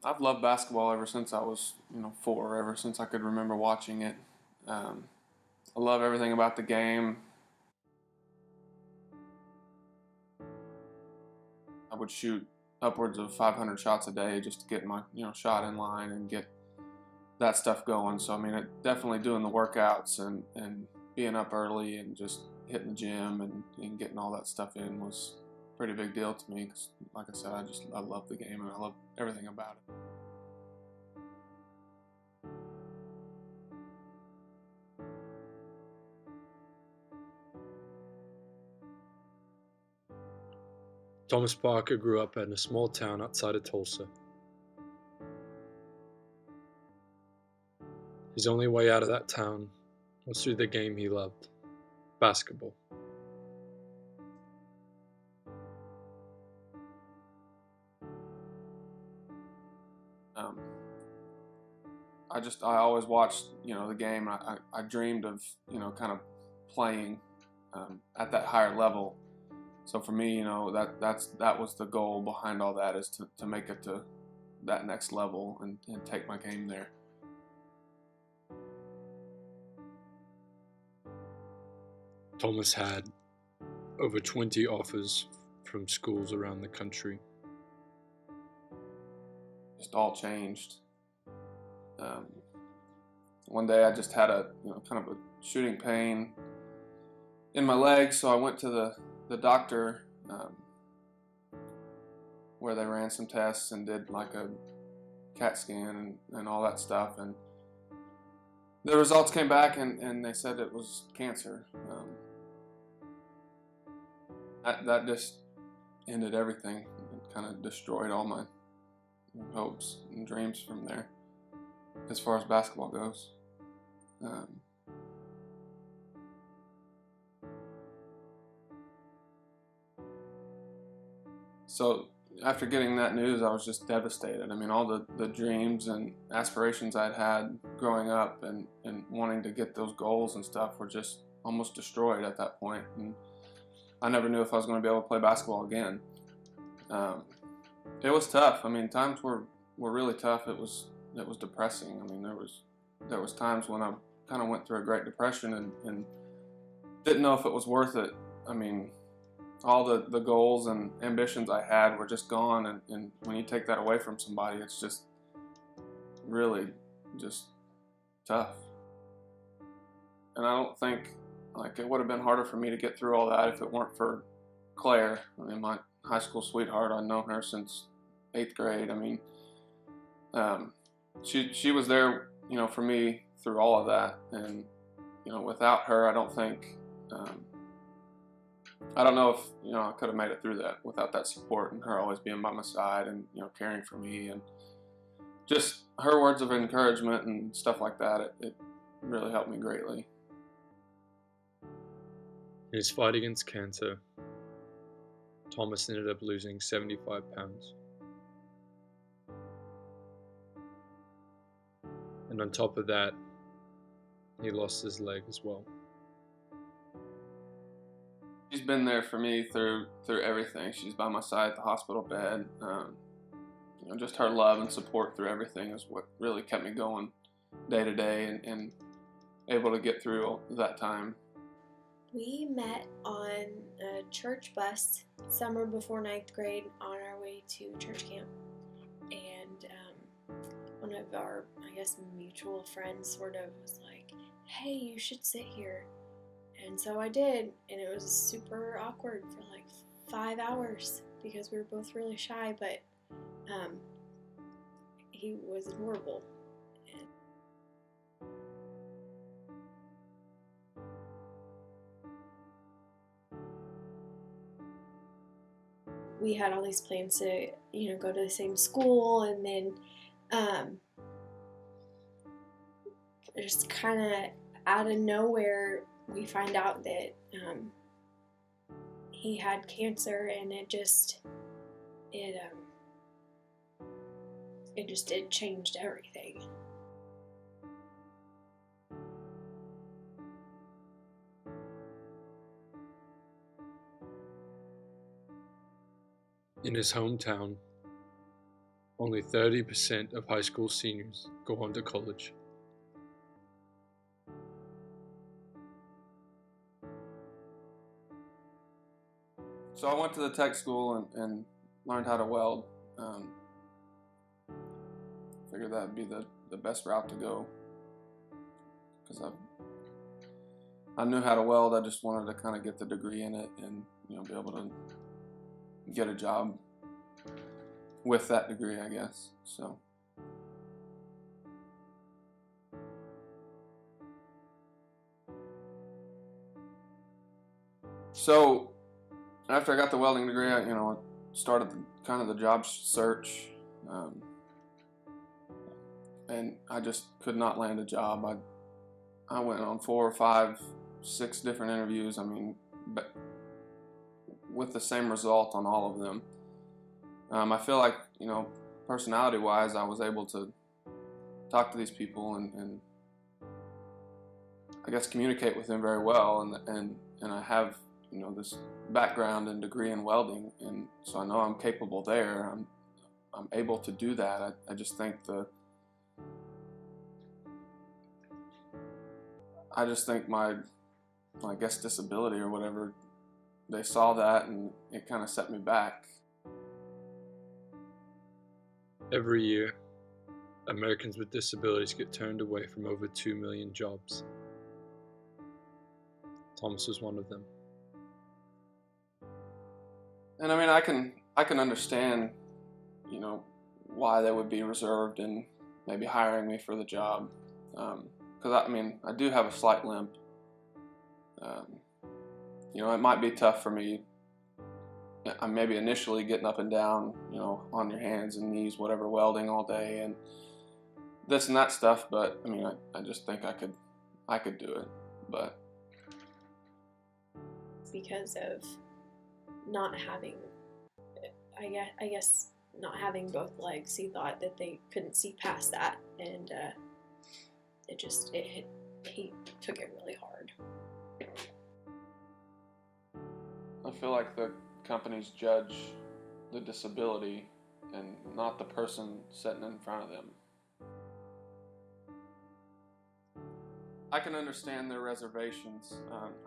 I've loved basketball ever since I was, 4, ever since I could remember watching it. Um, I love everything about the game. I would shoot upwards of 500 shots a day just to get my, shot in line and get that stuff going. So, I mean, definitely doing the workouts and being up early and just hitting the gym and getting all that stuff in was a pretty big deal to me because, like I said, I love the game and I love everything about it. Thomas Parker grew up in a small town outside of Tulsa. His only way out of that town was through the game he loved, basketball. Um, I always watched, the game. I dreamed of, kind of playing at that higher level. So for me, that was the goal behind all that, is to make it to that next level and take my game there. Thomas had over 20 offers from schools around the country. Just all changed. One day I just had a kind of a shooting pain in my leg, so I went to the doctor, where they ran some tests and did like a CAT scan and all that stuff, and the results came back and they said it was cancer. That just ended everything. It kind of destroyed all my hopes and dreams from there as far as basketball goes. So after getting that news, I was just devastated. I mean, all the dreams and aspirations I'd had growing up and wanting to get those goals and stuff were just almost destroyed at that point. And I never knew if I was going to be able to play basketball again. It was tough. I mean, times were really tough. It was depressing. I mean, there was times when I kind of went through a Great Depression and didn't know if it was worth it. I mean, all the goals and ambitions I had were just gone, and when you take that away from somebody, it's just really just tough. And I don't think like it would have been harder for me to get through all that if it weren't for Claire. I mean, my high school sweetheart. I've known her since 8th grade. I mean, she was there, for me through all of that, and without her, I don't think. I don't know if I could have made it through that without that support and her always being by my side and caring for me, and just her words of encouragement and stuff like that. It really helped me greatly. In his fight against cancer, Thomas ended up losing 75 pounds. And on top of that, he lost his leg as well. She's been there for me through everything. She's by my side at the hospital bed. Just her love and support through everything is what really kept me going day to day and able to get through that time. We met on a church bus summer before 9th grade on our way to church camp. And one of our, mutual friends sort of was like, hey, you should sit here. And so I did, and it was super awkward for like 5 hours because we were both really shy, but he was adorable. We had all these plans to, go to the same school, and then just kind of out of nowhere, we find out that he had cancer, and it changed everything. In his hometown, only 30% of high school seniors go on to college. So I went to the tech school and learned how to weld. Figured that'd be the best route to go, because I knew how to weld. I just wanted to kind of get the degree in it and be able to get a job with that degree, I guess. So after I got the welding degree, I started kind of the job search, and I just could not land a job. I went on 4 or 5, 6 different interviews. I mean, but with the same result on all of them. I feel like personality-wise, I was able to talk to these people and I guess communicate with them very well, and I have this background and degree in welding, and so I know I'm capable there. I'm able to do that. I just think my I guess disability or whatever, they saw that and it kind of set me back. Every year, Americans with disabilities get turned away from over 2 million jobs. Thomas was one of them. And I mean, I can understand, why they would be reserved in maybe hiring me for the job, because I do have a slight limp. It might be tough for me. I'm maybe initially getting up and down, on your hands and knees, whatever, welding all day and this and that stuff. But I mean, I just think I could do it. But because of not having, I guess not having both legs, he thought that they couldn't see past that, and he took it really hard. I feel like the companies judge the disability and not the person sitting in front of them. I can understand their reservations.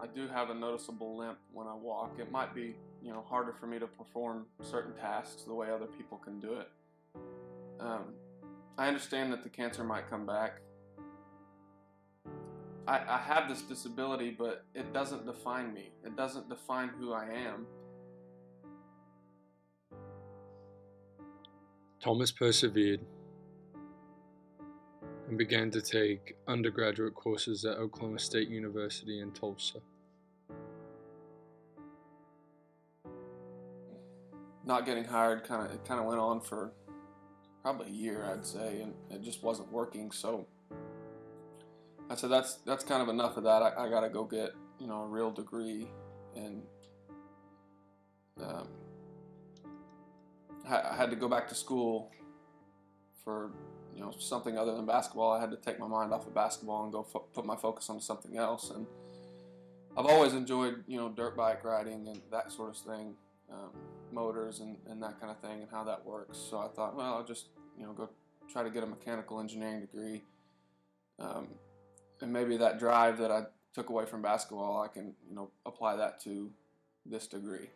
I do have a noticeable limp when I walk. It might be, harder for me to perform certain tasks the way other people can do it. I understand that the cancer might come back. I have this disability, but it doesn't define me. It doesn't define who I am. Thomas persevered and began to take undergraduate courses at Oklahoma State University in Tulsa. Not getting hired it kind of went on for probably a year, I'd say, and it just wasn't working. So I said, that's kind of enough of that. I got to go get a real degree, and I had to go back to school for something other than basketball. I had to take my mind off of basketball and go put my focus on something else. And I've always enjoyed dirt bike riding and that sort of thing, motors and that kind of thing and how that works. So I thought, well, I'll just go try to get a mechanical engineering degree, and maybe that drive that I took away from basketball, I can apply that to this degree.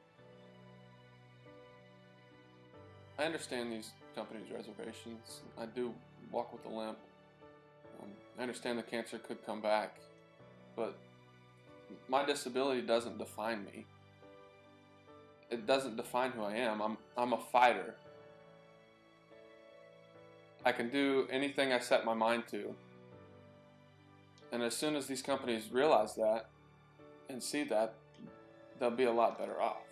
I understand these companies' reservations. I do walk with a limp. I understand the cancer could come back, but my disability doesn't define me. It doesn't define who I am. I'm a fighter. I can do anything I set my mind to. And as soon as these companies realize that and see that, they'll be a lot better off.